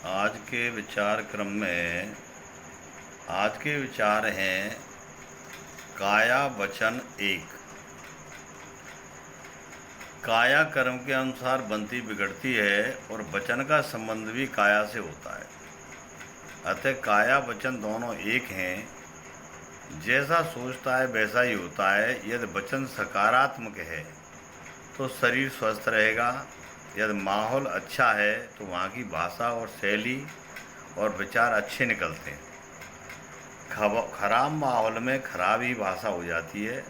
आज के विचार क्रम में आज के विचार हैं काया वचन एक। काया कर्म के अनुसार बनती बिगड़ती है और वचन का संबंध भी काया से होता है। अतः काया वचन दोनों एक हैं। जैसा सोचता है वैसा ही होता है। यदि वचन सकारात्मक है तो शरीर स्वस्थ रहेगा। यदि माहौल अच्छा है तो वहाँ की भाषा और शैली और विचार अच्छे निकलते हैं। खराब माहौल में खराब ही भाषा हो जाती है।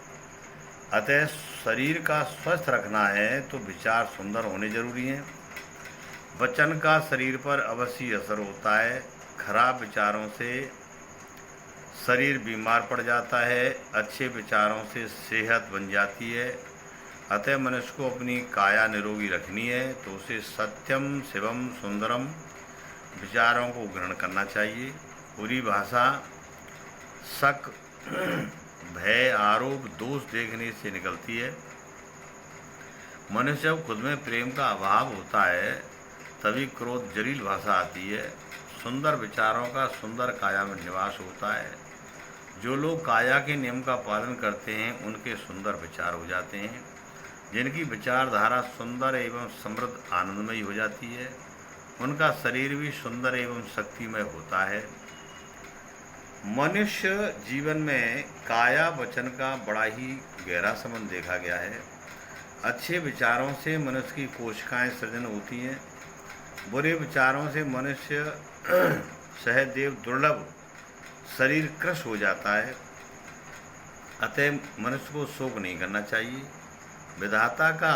अतः शरीर का स्वस्थ रखना है तो विचार सुंदर होने जरूरी हैं। वचन का शरीर पर अवश्य असर होता है। खराब विचारों से शरीर बीमार पड़ जाता है, अच्छे विचारों से सेहत बन जाती है। अतः मनुष्य को अपनी काया निरोगी रखनी है तो उसे सत्यम शिवम सुंदरम विचारों को ग्रहण करना चाहिए। बुरी भाषा शक भय आरोप दोष देखने से निकलती है। मनुष्य जब खुद में प्रेम का अभाव होता है तभी क्रोध जलील भाषा आती है। सुंदर विचारों का सुंदर काया में निवास होता है। जो लोग काया के नियम का पालन करते हैं उनके सुंदर विचार हो जाते हैं। जिनकी विचारधारा सुंदर एवं समृद्ध आनंदमयी हो जाती है उनका शरीर भी सुंदर एवं शक्तिमय होता है। मनुष्य जीवन में काया वचन का बड़ा ही गहरा संबंध देखा गया है। अच्छे विचारों से मनुष्य की कोशिकाएं सृजन होती हैं। बुरे विचारों से मनुष्य सहदेव दुर्लभ शरीर क्रश हो जाता है। अतः मनुष्य को शोक नहीं करना चाहिए। विधाता का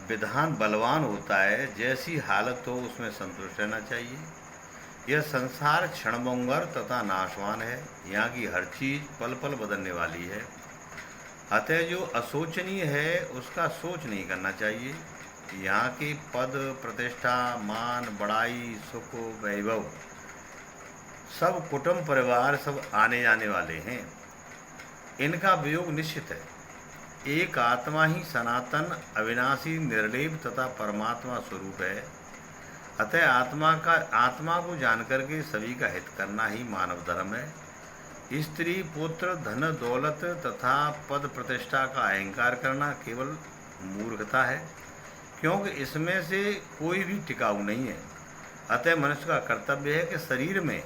विधान बलवान होता है। जैसी हालत हो उसमें संतुष्ट रहना चाहिए। यह संसार क्षणभंगुर तथा नाशवान है। यहाँ की हर चीज पल पल बदलने वाली है। अतः जो अशोचनीय है उसका सोच नहीं करना चाहिए। यहाँ की पद प्रतिष्ठा मान बड़ाई सुख वैभव सब कुटुंब परिवार सब आने जाने वाले हैं। इनका वियोग निश्चित है। एक आत्मा ही सनातन अविनाशी निर्लेप तथा परमात्मा स्वरूप है। अतः आत्मा को जानकर के सभी का हित करना ही मानव धर्म है। स्त्री पुत्र धन दौलत तथा पद प्रतिष्ठा का अहंकार करना केवल मूर्खता है, क्योंकि इसमें से कोई भी टिकाऊ नहीं है। अतः मनुष्य का कर्तव्य है कि शरीर में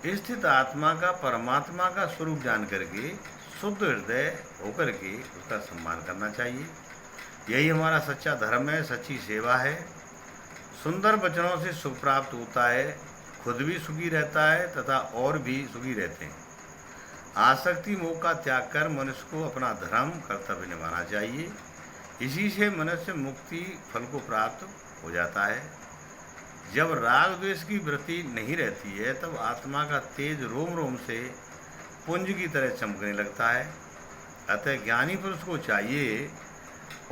स्थित आत्मा का परमात्मा का स्वरूप जान करके शुद्ध हृदय होकर के उसका सम्मान करना चाहिए। यही हमारा सच्चा धर्म है, सच्ची सेवा है। सुंदर वचनों से सुख प्राप्त होता है, खुद भी सुखी रहता है तथा और भी सुखी रहते हैं। आसक्ति मोह का त्याग कर मनुष्य को अपना धर्म कर्तव्य निभाना चाहिए। इसी से मनुष्य मुक्ति फल को प्राप्त हो जाता है। जब राग द्वेष की वृत्ति नहीं रहती है तब आत्मा का तेज रोम रोम से पुंज की तरह चमकने लगता है। अतः ज्ञानी पुरुष को चाहिए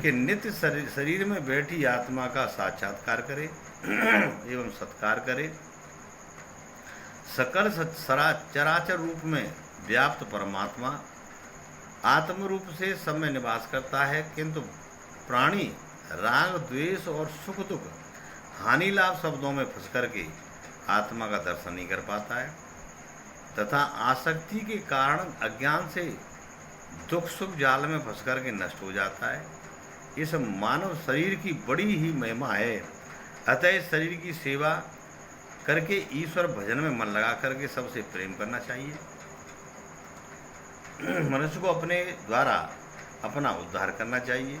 कि नित्य शरीर में बैठी आत्मा का साक्षात्कार करे एवं सत्कार करे। सकल चराचर रूप में व्याप्त परमात्मा आत्म रूप से सब में निवास करता है, किंतु प्राणी राग द्वेष और सुख दुख हानि लाभ शब्दों में फंस करके आत्मा का दर्शन नहीं कर पाता है तथा आसक्ति के कारण अज्ञान से दुख सुख जाल में फंस करके नष्ट हो जाता है। इस मानव शरीर की बड़ी ही महिमा है। अतः इस शरीर की सेवा करके ईश्वर भजन में मन लगा करके सबसे प्रेम करना चाहिए। मनुष्य को अपने द्वारा अपना उद्धार करना चाहिए।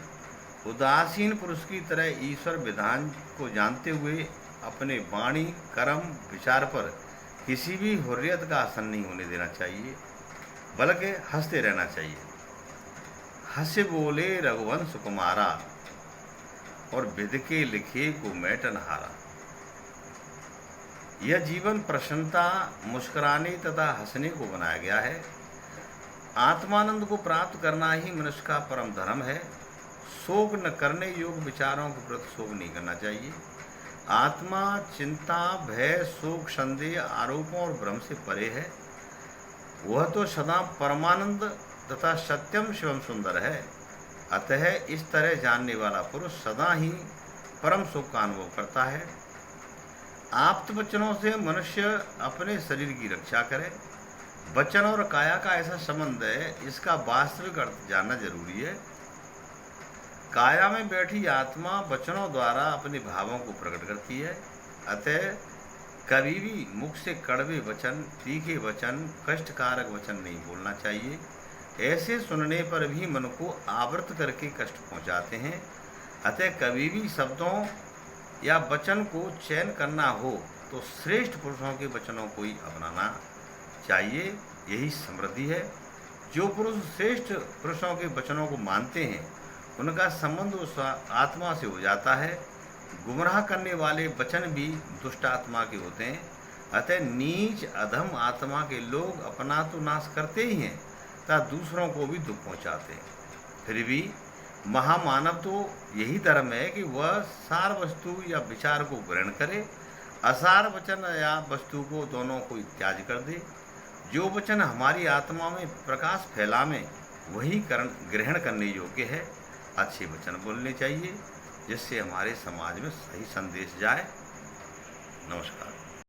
उदासीन पुरुष की तरह ईश्वर विधान को जानते हुए अपने वाणी कर्म विचार पर किसी भी हुर्रियत का आसन नहीं होने देना चाहिए, बल्कि हंसते रहना चाहिए। हंस बोले रघुवंश कुमारा और विध के लिखे को मैटन हारा। यह जीवन प्रसन्नता मुस्कुराने तथा हंसने को बनाया गया है। आत्मानंद को प्राप्त करना ही मनुष्य का परम धर्म है। शोक न करने योग्य विचारों के प्रति शोक नहीं करना चाहिए। आत्मा चिंता भय शोक संदेह आरोपों और भ्रम से परे है। वह तो सदा परमानंद तथा सत्यम शिवम सुंदर है। अतः इस तरह जानने वाला पुरुष सदा ही परम सुख का अनुभव करता है। आप्त वचनों से मनुष्य अपने शरीर की रक्षा करे। वचन और काया का ऐसा संबंध है, इसका वास्तविक अर्थ जानना जरूरी है। काया में बैठी आत्मा वचनों द्वारा अपने भावों को प्रकट करती है। अतः कभी भी मुख से कड़वे वचन, तीखे वचन, कष्टकारक वचन नहीं बोलना चाहिए। ऐसे सुनने पर भी मन को आवृत करके कष्ट पहुंचाते हैं। अतः कभी भी शब्दों या वचन को चयन करना हो तो श्रेष्ठ पुरुषों के वचनों को ही अपनाना चाहिए, यही समृद्धि है। जो पुरुष श्रेष्ठ पुरुषों के वचनों को मानते हैं उनका संबंध उस आत्मा से हो जाता है। गुमराह करने वाले वचन भी दुष्ट आत्मा के होते हैं। अतः नीच अधम आत्मा के लोग अपना तो नाश करते ही हैं तथा दूसरों को भी दुख पहुंचाते हैं। फिर भी महामानव तो यही धर्म है कि वह सार वस्तु या विचार को ग्रहण करे, असार वचन या वस्तु को दोनों को त्याग कर दे। जो वचन हमारी आत्मा में प्रकाश फैलावे वही ग्रहण करने योग्य है। अच्छे वचन बोलने चाहिए जिससे हमारे समाज में सही संदेश जाए। नमस्कार।